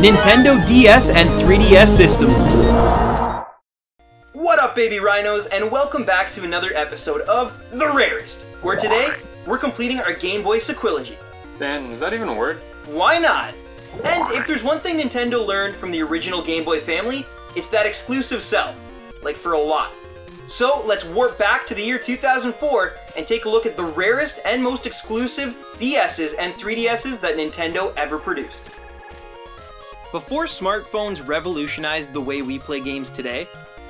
Nintendo DS and 3DS systems. What up, baby rhinos, and welcome back to another episode of The Rarest, where today we're completing our Game Boy sequilogy. Stan, is that even a word? Why not? And if there's one thing Nintendo learned from the original Game Boy family, it's that exclusive sell. Like, for a lot. So let's warp back to the year 2004 and take a look at the rarest and most exclusive DSs and 3DSs that Nintendo ever produced. Before smartphones revolutionized the way we play games today,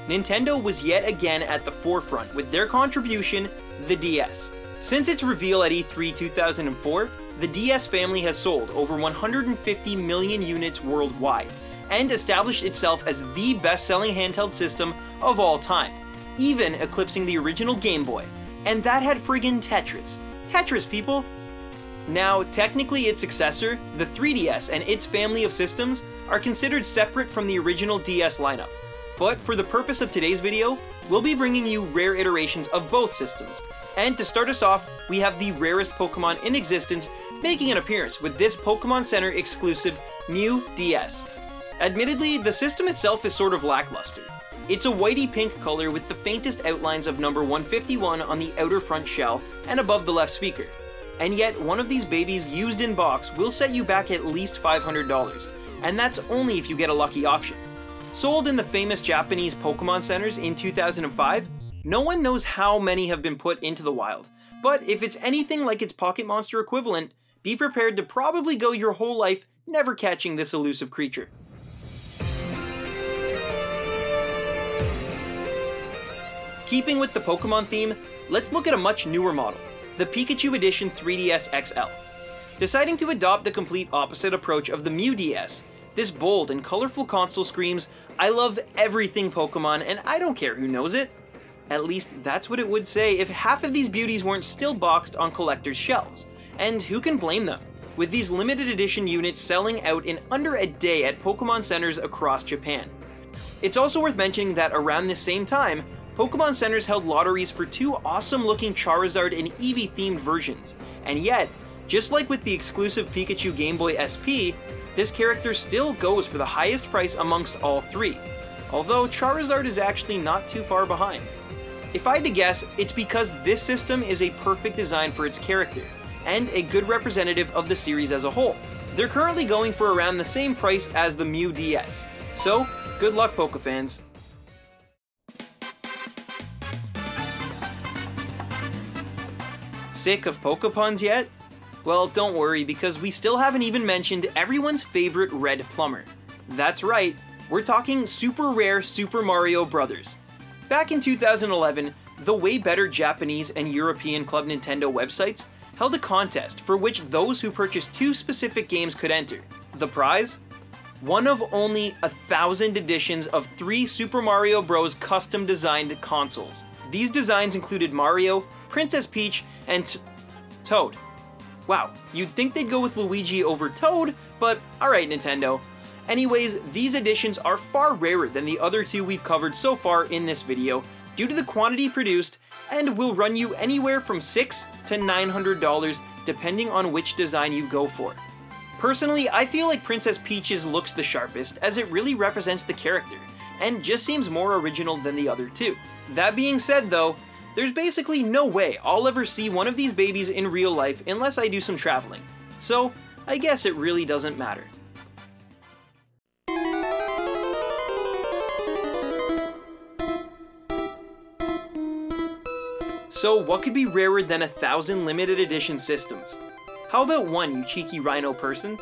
Nintendo was yet again at the forefront with their contribution, the DS. Since its reveal at E3 2004, the DS family has sold over 150 million units worldwide, and established itself as the best-selling handheld system of all time, even eclipsing the original Game Boy. And that had friggin' Tetris. Tetris, people! Now, technically its successor, the 3DS and its family of systems, are considered separate from the original DS lineup. But for the purpose of today's video, we'll be bringing you rare iterations of both systems. And to start us off, we have the rarest Pokemon in existence making an appearance with this Pokemon Center exclusive Mew DS. Admittedly, the system itself is sort of lackluster. It's a whitey pink color with the faintest outlines of number 151 on the outer front shell and above the left speaker. And yet, one of these babies used in box will set you back at least $500, and that's only if you get a lucky auction. Sold in the famous Japanese Pokemon Centers in 2005, no one knows how many have been put into the wild, but if it's anything like its Pocket Monster equivalent, be prepared to probably go your whole life never catching this elusive creature. Keeping with the Pokemon theme, let's look at a much newer model, the Pikachu Edition 3DS XL. Deciding to adopt the complete opposite approach of the Mew DS, this bold and colorful console screams, "I love everything Pokemon and I don't care who knows it." At least that's what it would say if half of these beauties weren't still boxed on collectors' shelves. And who can blame them, with these limited edition units selling out in under a day at Pokemon Centers across Japan. It's also worth mentioning that around this same time, Pokemon Centers held lotteries for two awesome-looking Charizard and Eevee-themed versions, and yet, just like with the exclusive Pikachu Game Boy SP, this character still goes for the highest price amongst all three, although Charizard is actually not too far behind. If I had to guess, it's because this system is a perfect design for its character, and a good representative of the series as a whole. They're currently going for around the same price as the Mew DS, so good luck, Pokefans. Sick of Pokepuns yet? Well, don't worry, because we still haven't even mentioned everyone's favorite red plumber. That's right, we're talking super rare Super Mario Bros. Back in 2011, the way better Japanese and European Club Nintendo websites held a contest for which those who purchased two specific games could enter. The prize? One of only 1,000 editions of 3 Super Mario Bros. Custom designed consoles. These designs included Mario, Princess Peach, and Toad. Wow, you'd think they'd go with Luigi over Toad, but alright, Nintendo. Anyways, these editions are far rarer than the other two we've covered so far in this video due to the quantity produced, and will run you anywhere from $600 to $900 depending on which design you go for. Personally, I feel like Princess Peach's looks the sharpest as it really represents the character, and just seems more original than the other two. That being said though, there's basically no way I'll ever see one of these babies in real life unless I do some traveling, so I guess it really doesn't matter. So what could be rarer than 1,000 limited edition systems? How about one, you cheeky rhino person?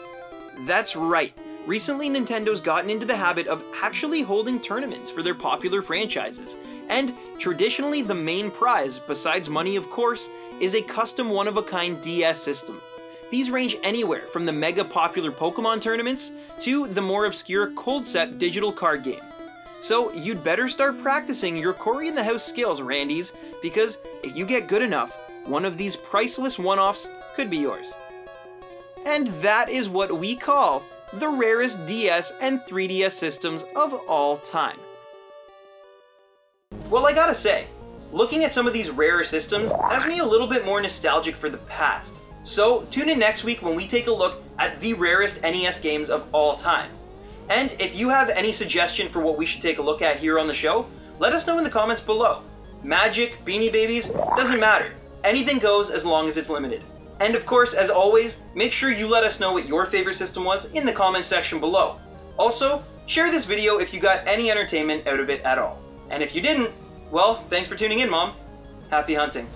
That's right, recently Nintendo's gotten into the habit of actually holding tournaments for their popular franchises, and traditionally the main prize, besides money of course, is a custom one-of-a-kind DS system. These range anywhere from the mega popular Pokemon tournaments to the more obscure cold set digital card game. So you'd better start practicing your Cory in the House skills, Randies, because if you get good enough, one of these priceless one-offs could be yours. And that is what we call the rarest DS and 3DS systems of all time. Well, I gotta say, looking at some of these rarer systems has me a little bit more nostalgic for the past. So tune in next week when we take a look at the rarest NES games of all time. And if you have any suggestion for what we should take a look at here on the show, let us know in the comments below. Magic, Beanie Babies, doesn't matter. Anything goes as long as it's limited. And of course, as always, make sure you let us know what your favorite system was in the comments section below. Also, share this video if you got any entertainment out of it at all. And if you didn't, well, thanks for tuning in, Mom. Happy hunting.